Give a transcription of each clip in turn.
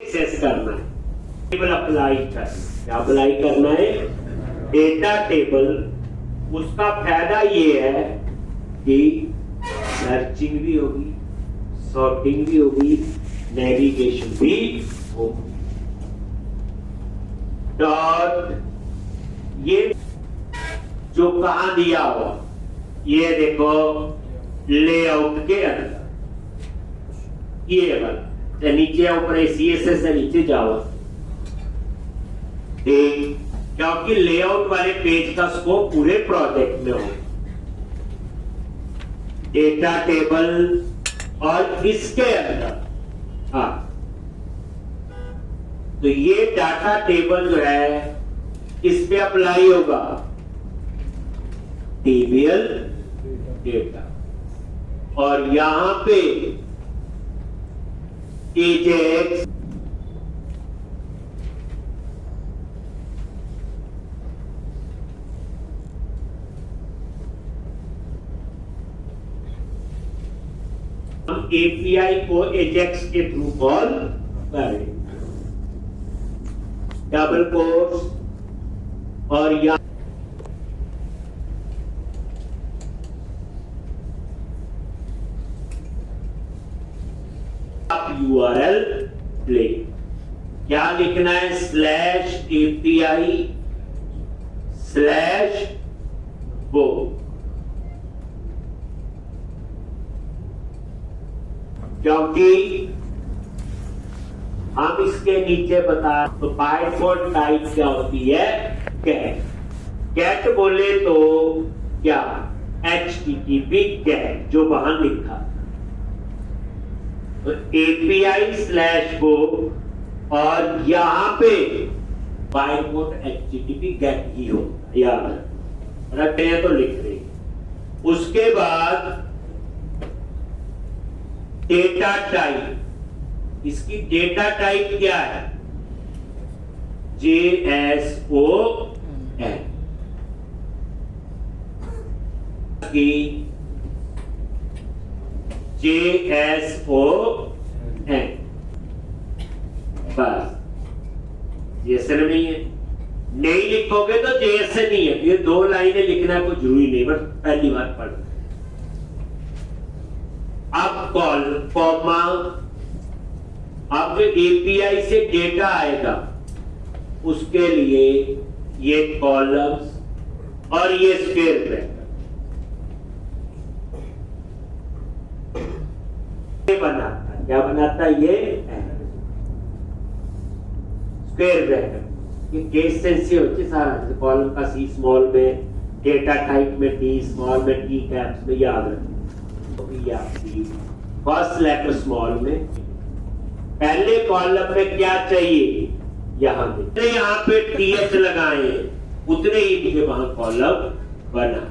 Access करना है, table apply करना है। क्या अप्लाई करना है? Data table. उसका फायदा ये है कि सर्चिंग भी होगी, सॉर्टिंग भी होगी, नेविगेशन भी होगी। डॉट ये जो कहां दिया हुआ, ये देखो लेआउट के अंदर ये वाला नीचे ऊपर सीएसएस से नीचे जाओ, क्योंकि लेआउट वाले पेज का स्कोप पूरे प्रोजेक्ट में हो। डेटा टेबल और इसके अंदर तो ये डाटा टेबल जो है इस पे अप्लाई होगा टीबीएल डेटा, और यहां पे एजेक्स हम एपीआई को एजेक्स के थ्रू कॉल करें, डबल कोट्स और यहां यूआरएल ले क्या लिखना है? स्लैश एपीआई स्लैश गो। क्योंकि हम इसके नीचे बता तो बाय डिफॉल्ट टाइप क्या होती है? कैट। कैट बोले तो क्या? HTTP कैट जो वहां लिखा, तो एपीआई स्लैश गो और यहां पे बाय डिफॉल्ट HTTP गेट ही हो, याद रखते हैं तो लिख रहे। उसके बाद डेटा टाइप, इसकी डेटा टाइप क्या है? JSON की JSON बस, JSON नहीं है, नहीं लिखोगे तो JSON नहीं है। ये दो लाइनें लिखना कोई जरूरी नहीं, बस पहली बार पढ़ना। अब कॉल कॉमा, अब जो एपीआई से डेटा आएगा उसके लिए ये कॉलम्स और ये स्क्वायर ब्रैकेट बनाता है। क्या बनाता है? ये स्क्वायर ब्रैकेट। ये केस सेंसिटिव होती है सारा, जैसे कॉलम का सी स्मॉल में, डेटा टाइप में डी स्मॉल में, टी कैप्स में, याद रखें। फर्स्ट लेटर स्मॉल में, पहले कॉलम में क्या चाहिए? यहां पे यहां पे टीएच लगाए, उतने ही मुझे वहां कॉलम बना।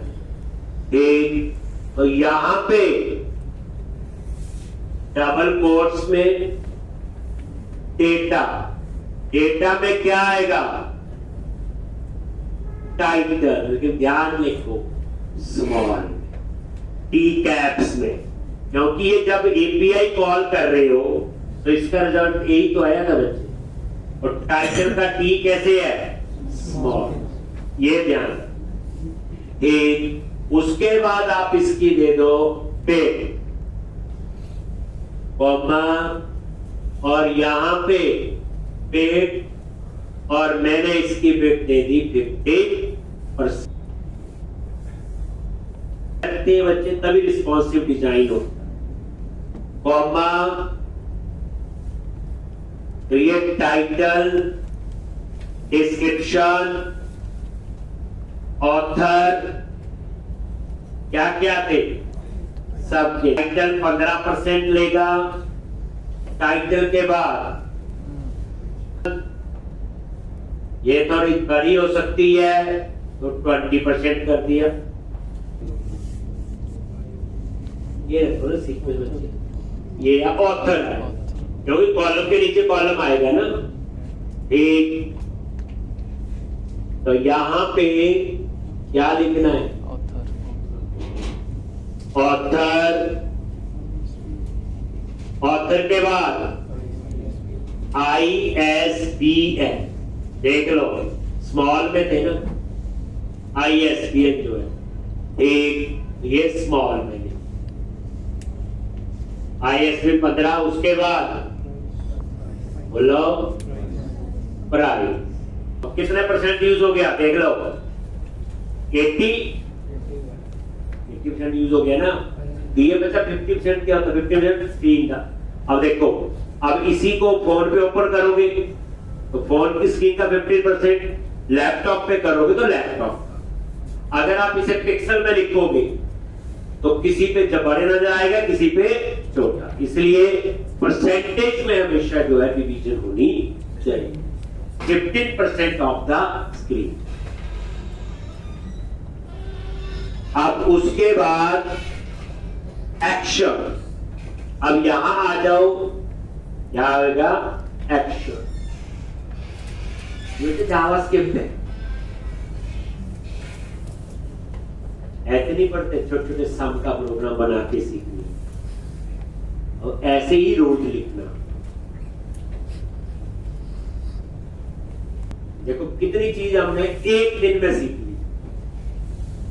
तो यहां पे डबल कोट्स में डेटा, डेटा में क्या आएगा? टाइटल, लेकिन ध्यान लिखो स्मॉल, टी कैप्स में, क्योंकि ये जब एपीआई कॉल कर रहे हो तो इसका रिजल्ट यही तो आया ना बच्चे। और टाइटल का टी कैसे है? स्मॉल, ये ध्यान। एक उसके बाद आप इसकी दे दो पे कॉमा, और यहां पे पेट, और मैंने इसकी बिट दे दी 50%। बच्चे तभी रिस्पॉन्सिव डिजाइन होता है। कॉमा, तो ये टाइटल, डिस्क्रिप्शन, ऑथर, क्या क्या थे? सब। टाइटल 15% लेगा, टाइटल के बाद ये थोड़ी बड़ी हो सकती है तो 20% कर दिया। ये थोड़ा सीक्वेंस बच्चे, ये ऑथर है क्योंकि कॉलम के नीचे कॉलम आएगा ना। ठीक, तो यहां पे क्या लिखना है? ऑथर, ऑथर के बाद ISBN देख लो, स्मॉल में थे ना, ISBN जो है एक, ये स्मॉल में है, ISBN 15, उसके बाद बोलो प्राइस, कितने परसेंट यूज हो गया देख लो, 80% यूज हो गया ना, दिए में 50% क्या होता, 50% स्क्रीन था। अब देखो, अब इसी को फोन पे ओपन करोगे तो फोन की स्क्रीन का 50%, लैपटॉप पे करोगे तो लैपटॉप का। अगर आप इसे पिक्सल में लिखोगे तो किसी पे बड़े नजर आएगा, किसी पे छोटा, इसलिए परसेंटेज में हमेशा जो है डिवीजन होनी चाहिए। 15% ऑफ द स्क्रीन। अब उसके बाद एक्शन, अब यहां आ जाओ, क्या आएगा एक्शन, ये तो जावास्क्रिप्ट है, ऐसे नहीं पढ़ते, छोटे छोटे सम का प्रोग्राम बना के सीखना और ऐसे ही रोज लिखना। देखो कितनी चीज हमने एक दिन में सीख ली।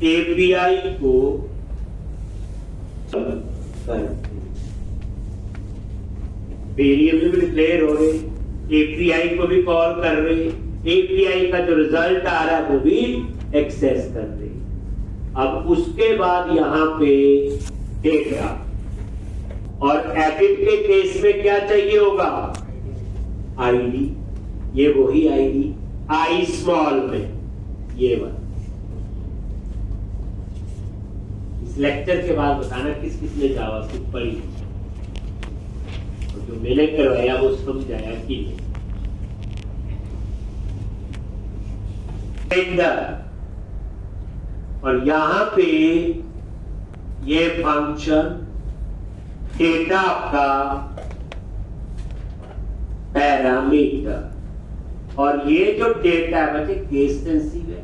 एपीआई को वेरिएबल भी डिक्लेयर हो रहे, एपीआई को भी कॉल कर रहे, एपीआई का जो रिजल्ट आ रहा है वो भी एक्सेस कर रहे। अब उसके बाद यहां पे डेटा, और एडिट के केस में क्या चाहिए होगा, आईडी, ये वही आईडी, आई स्मॉल में ये वाला। इस लेक्चर के बाद बताना किस किस ने जावास्क्रिप्ट पढ़ी, तो जो मैंने करवाया वो समझाया कि और यहां पे ये फंक्शन डेटा का पैरामीटर, और ये जो डेटा है बच्चे केस सेंसिटिव है,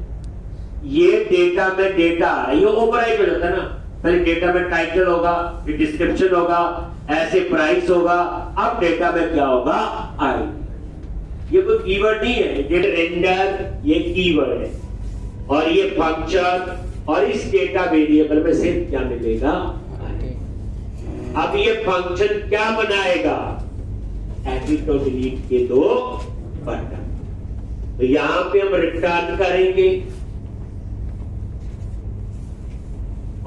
ये डेटा में डेटा आ रहा है, ये ओवरराइड हो जाता है ना, पहले डेटा में टाइटल होगा, फिर डिस्क्रिप्शन होगा, ऐसे प्राइस होगा, अब डेटा में क्या होगा आईडी। ये कोई कीवर्ड नहीं है, ये रेंडर ये कीवर्ड है, और ये फंक्शन, और इस डेटा वेरिएबल में से क्या मिलेगा। अब ये फंक्शन क्या बनाएगा, एडिट और डिलीट के दो बटन, तो यहां पे हम रिटर्न करेंगे,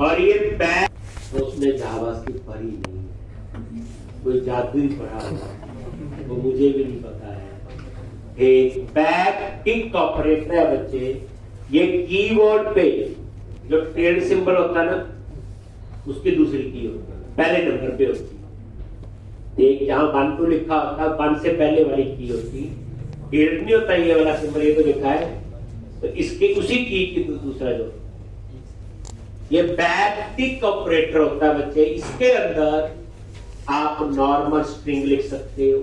और ये बैक, तो उसने जावास्क्रिप्ट पढ़ी नहीं, कोई जादू ही पढ़ा होगा, वो मुझे भी नहीं पता है। एक बैक टिक ऑपरेटर है बच्चे, ये कीबोर्ड पे जो टेल सिंबल होता है ना, उसकी दूसरी की होती है, पहले नंबर पे होती है। एक जहां 1 2 लिखा होता है, 1 से पहले वाली की होती है, टेल नहीं होता ये वाला सिंबल, ये तो लिखा है, तो इसके उसी की दूसरा जो ये बैक टिक ऑपरेटर होता है बच्चे, इसके अंदर आप नॉर्मल स्ट्रिंग लिख सकते हो,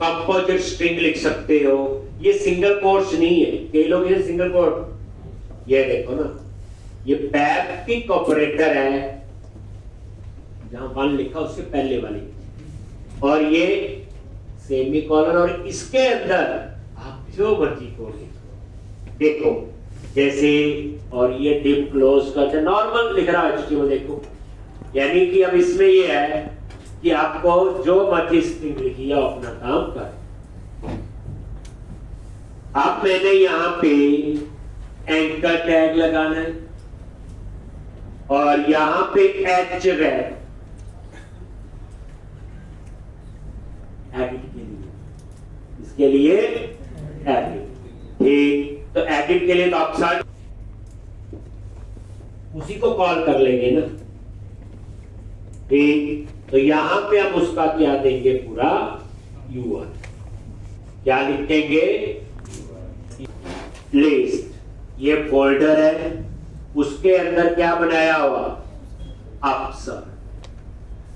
कंपोजिट स्ट्रिंग लिख सकते हो, ये सिंगल कोट्स नहीं है, कई लोग ये सिंगल कोट, ये देखो ना, ये बैक टिक ऑपरेटर है, जहां 1 लिखा उससे पहले वाली, और ये सेमीकोलन, और इसके अंदर आप जो मर्जी को लिखो, देखो जैसे, और ये डिव क्लोज का नॉर्मल लिख रहा है, देखो, यानी कि अब इसमें ये है कि आपको जो मर्जी स्ट्रिंग लिखी है अपना काम कर। अब मैंने यहां पे एंकर टैग लगाना है, और यहां पे एच रैप एडिट के लिए, इसके लिए एडिट, ठीक, तो एडिट के लिए तो आप साथ उसी को कॉल कर लेंगे ना, ठीक, तो यहां पे हम उसका क्या देंगे, पूरा यूआरएल क्या लिखेंगे, लिस्ट, ये फोल्डर है, उसके अंदर क्या बनाया हुआ, अप्सर,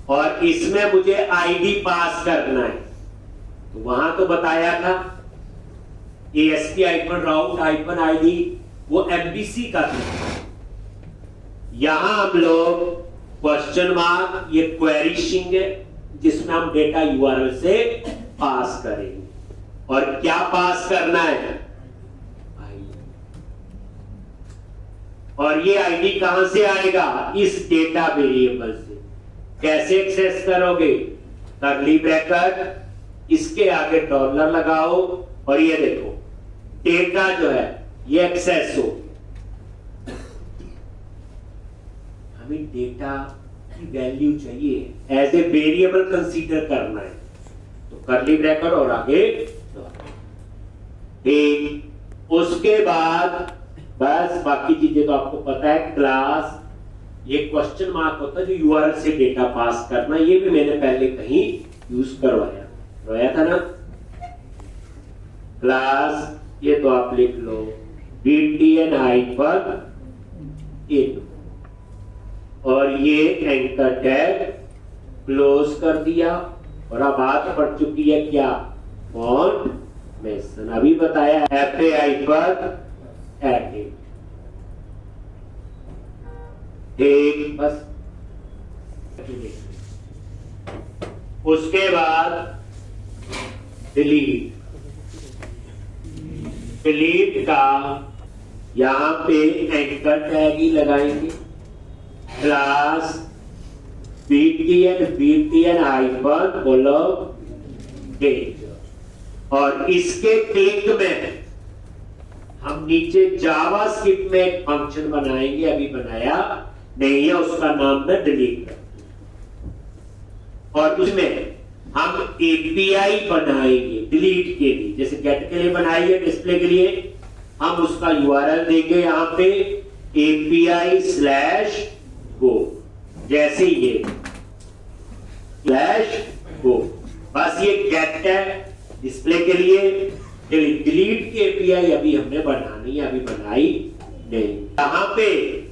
और इसमें मुझे आईडी पास करना है, तो वहां तो बताया था ASP-route-id वो MVC का था, यहां हम लोग क्वेश्चन मार्क, ये क्वेरी स्ट्रिंग है जिसमें हम डेटा यूआरएल से पास करेंगे, और क्या पास करना है, और ये आईडी कहां से आएगा, इस डेटा वेरिएबल से। कैसे एक्सेस करोगे, कर्ली ब्रैकेट, इसके आगे डॉलर लगाओ, और ये देखो डेटा जो है ये एक्सेस हो। हमें डेटा की वैल्यू चाहिए, एज ए वेरिएबल कंसीडर करना है, तो कर्ली ब्रैकेट और आगे ठीक। उसके बाद बस बाकी चीजें तो आपको पता है। क्लास, ये क्वेश्चन मार्क होता है जो यूआरएल से डेटा पास करना, ये भी मैंने पहले कहीं यूज करवाया था ना। क्लास, ये तो आप लिख लो btn हाइफन इन, और ये एंकर टैग क्लोज कर दिया। और अब बात पड़ चुकी है क्या, फॉन्ट मेंशन, अभी बताया FAI पर एडिट, ठीक। बस उसके बाद डिलीट, डिलीट का यहां पे एंकर टैग ही लगाएंगे। क्लास btn हाइफन बोलो डेट, और इसके क्लिक में हम नीचे जावास्क्रिप्ट में एक फंक्शन बनाएंगे, अभी बनाया नहीं है, उसका नाम मैं डिलीट कर, और उसमें हम एपीआई बनाएंगे डिलीट के लिए, जैसे गेट के लिए बनाई है डिस्प्ले के लिए, हम उसका यूआरएल देंगे यहां पे API/go, जैसे ये /go, बस ये गेट है डिस्प्ले के लिए। डिलीट की एपीआई अभी हमने बनानी है, अभी बनाई नहीं। यहां पे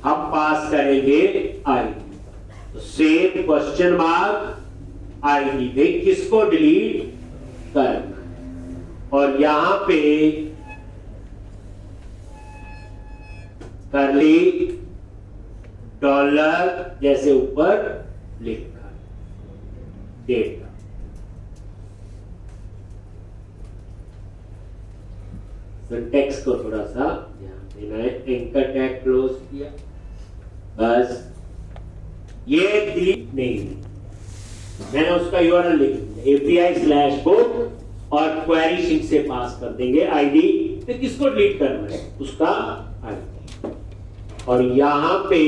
हम पास करेंगे आईडी, तो सेव क्वेश्चन मार्क आईडी, देख किसको डिलीट करना है, और यहां पे कर्ली डॉलर जैसे ऊपर लिखा डेटा। टेक्स्ट को थोड़ा सा ध्यान देना है, एंकर टैग क्लोज किया, बस ये डिलीट नहीं, मैंने उसका यूआरएल लिख दिया API/go, और क्वेरी सिंक से पास कर देंगे आईडी, तो किसको डिलीट करना है, उसका आईडी। और यहां पे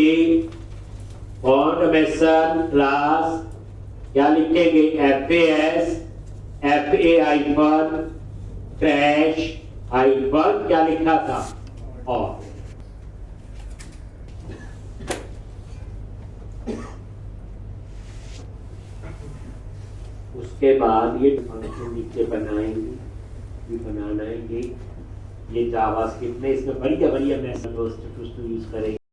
फॉन्ट मेंशन क्लास क्या लिखेंगे, FAI पर ट्रैश हाइफन क्या लिखा था, और उसके बाद ये फंक्शन नीचे बनाएंगे, ये बनाना है, ये जावास्क्रिप्ट में, इसमें बढ़िया बढ़िया मैसेज यूज करेंगे।